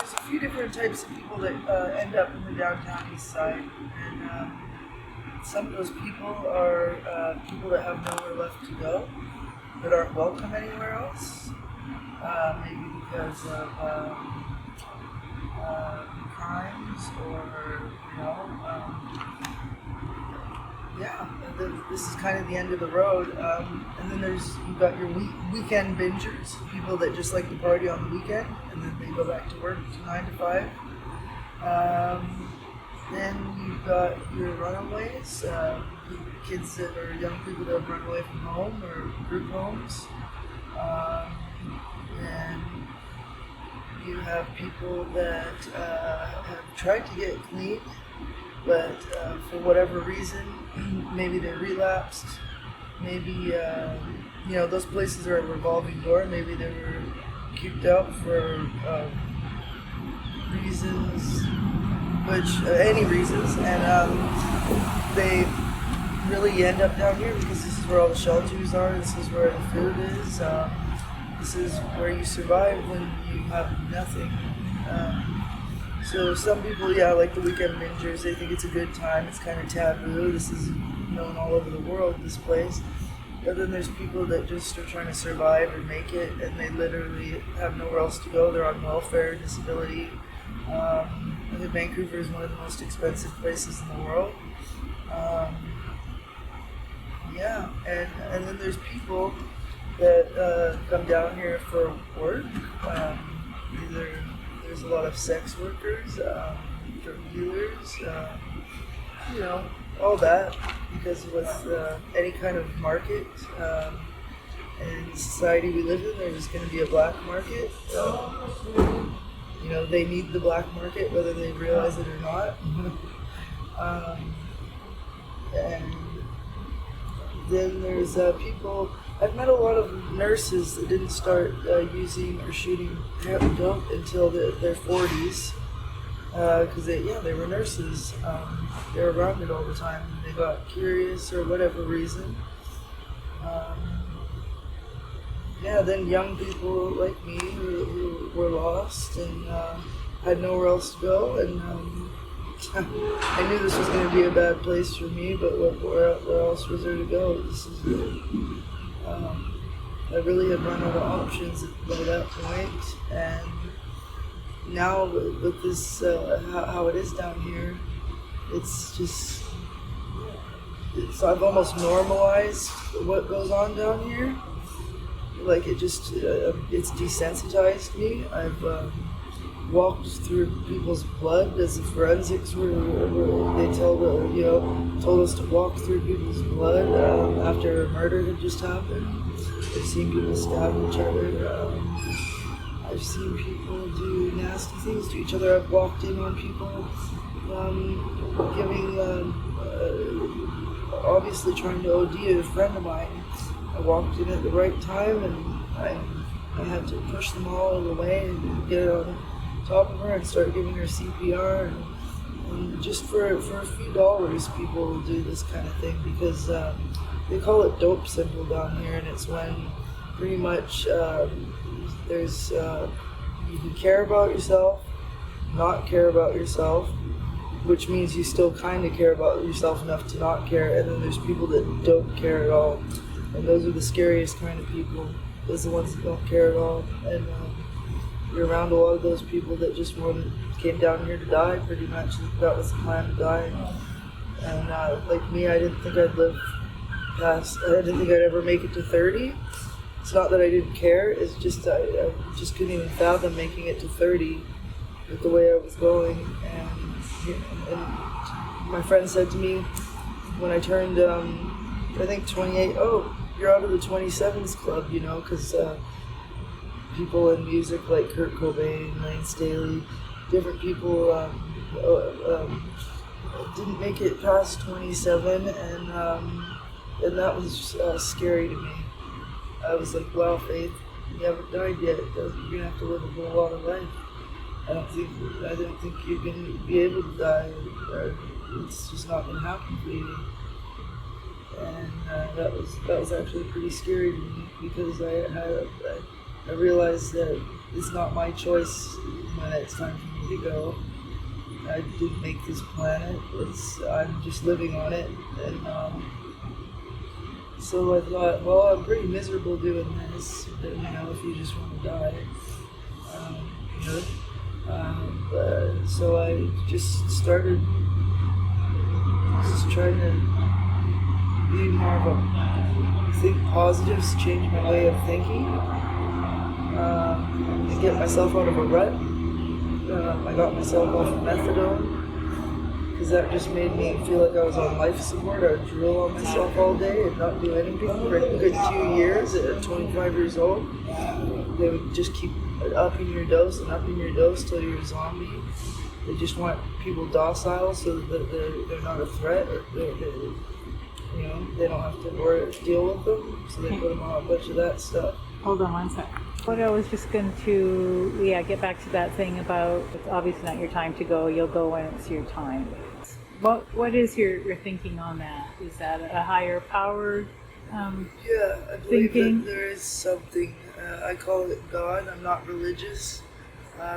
there's a few different types of people that end up in the downtown Eastside, and some of those people are people that have nowhere left to go, that aren't welcome anywhere else, maybe because of crimes or yeah. This is kind of the end of the road, and then you've got your weekend bingers, people that just like to party on the weekend, and then they go back to work 9 to 5. Then you've got your runaways, kids that are young people that have run away from home or group homes. And you have people that have tried to get clean, but for whatever reason, maybe they relapsed. Maybe, those places are a revolving door. Maybe they were kicked out for reasons, any reasons, and they really end up down here because this is where all the shelters are, this is where the food is, this is where you survive when you have nothing. So some people, like the weekend bingers, they think it's a good time, it's kind of taboo, this is known all over the world, this place. But then there's people that just are trying to survive and make it, and they literally have nowhere else to go, they're on welfare, disability. I think Vancouver is one of the most expensive places in the world. And then there's people that come down here for work. Either there's a lot of sex workers, drug dealers, all that, because with any kind of market and the society we live in, there's going to be a black market. They need the black market, whether they realize it or not. And then there's people. I've met a lot of nurses that didn't start using or shooting dope until their 40s, because they were nurses. They were around it all the time. They got curious or whatever reason. Then young people like me who were lost and had nowhere else to go, and I knew this was going to be a bad place for me, but where else was there to go? This is I really had run out of options by that point, and now with this, how it is down here, I've almost normalized what goes on down here. Like it's desensitized me. I've walked through people's blood as the forensics were they told us to walk through people's blood after a murder had just happened. I've seen people stab each other. I've seen people do nasty things to each other. I've walked in on people giving obviously trying to OD a friend of mine. I walked in at the right time, and I had to push them all in the way and get on top of her and start giving her CPR. And just for a few dollars, people will do this kind of thing because they call it dope simple down here, and it's when pretty much there's you can care about yourself, not care about yourself, which means you still kind of care about yourself enough to not care, and then there's people that don't care at all. And those are the scariest kind of people. Those are the ones that don't care at all. And you're around a lot of those people that just came down here to die, pretty much. That was the plan, to die. And like me, I didn't think I'd live past, I didn't think I'd ever make it to 30. It's not that I didn't care, it's just I just couldn't even fathom making it to 30 with the way I was going. And my friend said to me when I turned, I think 28, oh, you're out of the 27s club, because people in music like Kurt Cobain, Lane Staley, different people didn't make it past 27, and that was scary to me. I was like, wow, Faith, you haven't died yet. You're gonna have to live a whole lot of life. I don't think you're gonna be able to die, or it's just not gonna happen for you. And that was actually pretty scary to me, because I realized that it's not my choice when it's time for me to go. I didn't make this planet. I'm just living on it, and so I thought, well, I'm pretty miserable doing this. But, if you just want to die, you know. So I just started just trying to be more of a think positives, change my way of thinking, and get myself out of a rut. I got myself off of methadone because that just made me feel like I was on life support. I would drool on myself all day and not do anything for a good 2 years at 25 years old. They would just keep upping your dose and upping your dose till you're a zombie. They just want people docile so that they're not a threat. Or they don't have to deal with them. So they put them on a bunch of that stuff. Hold on one sec. What I was just going to, get back to that thing about it's obviously not your time to go. You'll go when it's your time. What is your thinking on that? Is that a higher power? I believe thinking? that there is something. I call it God. I'm not religious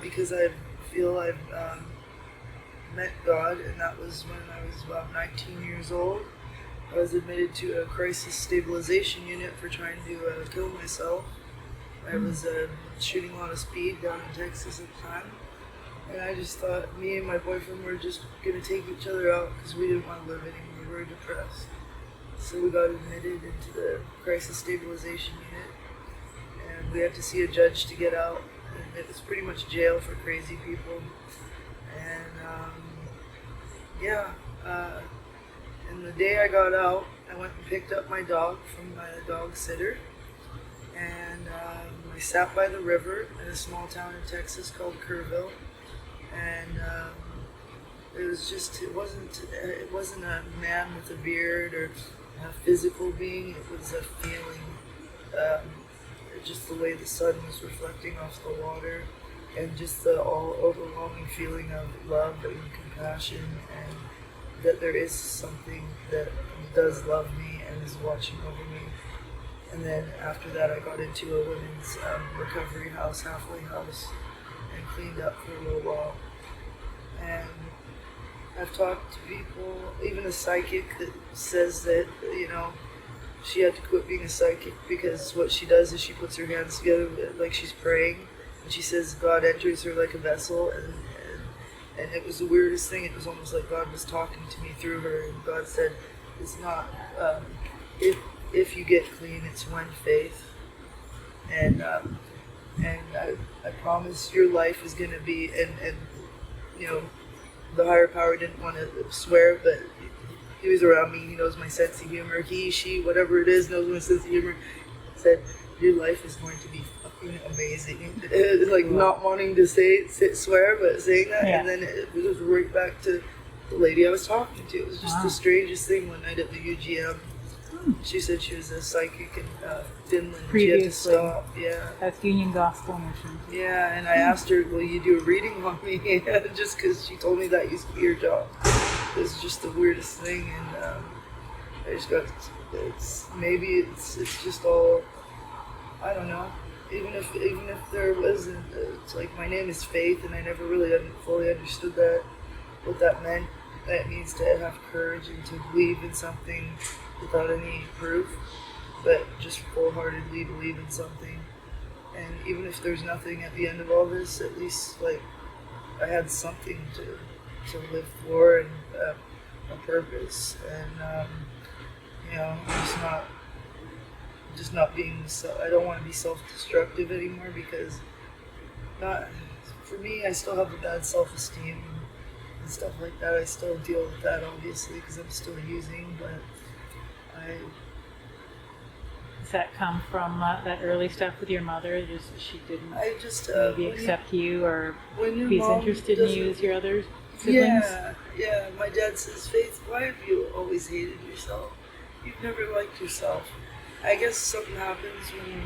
because I feel I've met God, and that was when I was about 19 years old. I was admitted to a crisis stabilization unit for trying to kill myself. I was shooting a lot of speed down in Texas at the time, and I just thought me and my boyfriend were just going to take each other out because we didn't want to live anymore. We were depressed. So we got admitted into the crisis stabilization unit, and we had to see a judge to get out, and it was pretty much jail for crazy people. And and the day I got out, I went and picked up my dog from my dog sitter, and I sat by the river in a small town in Texas called Kerrville, and it wasn't a man with a beard or a physical being. It was a feeling, just the way the sun was reflecting off the water, and just the all overwhelming feeling of love and compassion, and that there is something that does love me and is watching over me. And then after that, I got into a women's recovery house, halfway house, and cleaned up for a little while. And I've talked to people, even a psychic that says that, she had to quit being a psychic because what she does is she puts her hands together like she's praying, and she says God enters her like a vessel, and it was the weirdest thing. It was almost like God was talking to me through her, and God said, it's not, if you get clean, it's when faith. And I promise your life is going to be, and the higher power didn't want to swear, but he was around me. He knows my sense of humor. He, she, whatever it is, knows my sense of humor. Said, your life is going to be fucking amazing. It's like not wanting to swear, but saying that. Yeah. And then it was right back to the lady I was talking to. It was just the strangest thing one night at the UGM. She said she was a psychic in Finland. Previously. She had to stop. Yeah. That's Union Gospel Mission. Yeah, and I asked her, will you do a reading on me? Just because she told me that used to be her job. It was just the weirdest thing, and I just got, it's just all, I don't know. Even if there wasn't, it's like my name is Faith, and I never really fully understood what that meant. That means to have courage and to believe in something without any proof, but just full-heartedly believe in something. And even if there's nothing at the end of all this, at least like I had something to live for, and a purpose. And I'm just not being. I don't want to be self-destructive anymore, because for me, I still have a bad self-esteem and stuff like that. I still deal with that, obviously, because I'm still using, but Does that come from that early stuff with your mother? Just she didn't maybe accept you or be as interested in you as your other siblings? Yeah. My dad says, Faith, why have you always hated yourself? You've never liked yourself. I guess something happens when your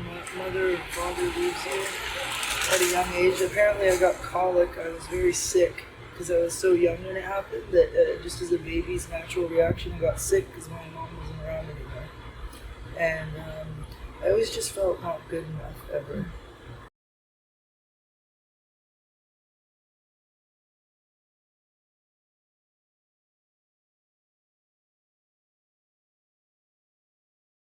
mother or father leaves you at a young age. Apparently I got colic. I was very sick because I was so young when it happened that just as a baby's natural reaction, I got sick because my mom wasn't around anymore. And I always just felt not good enough ever.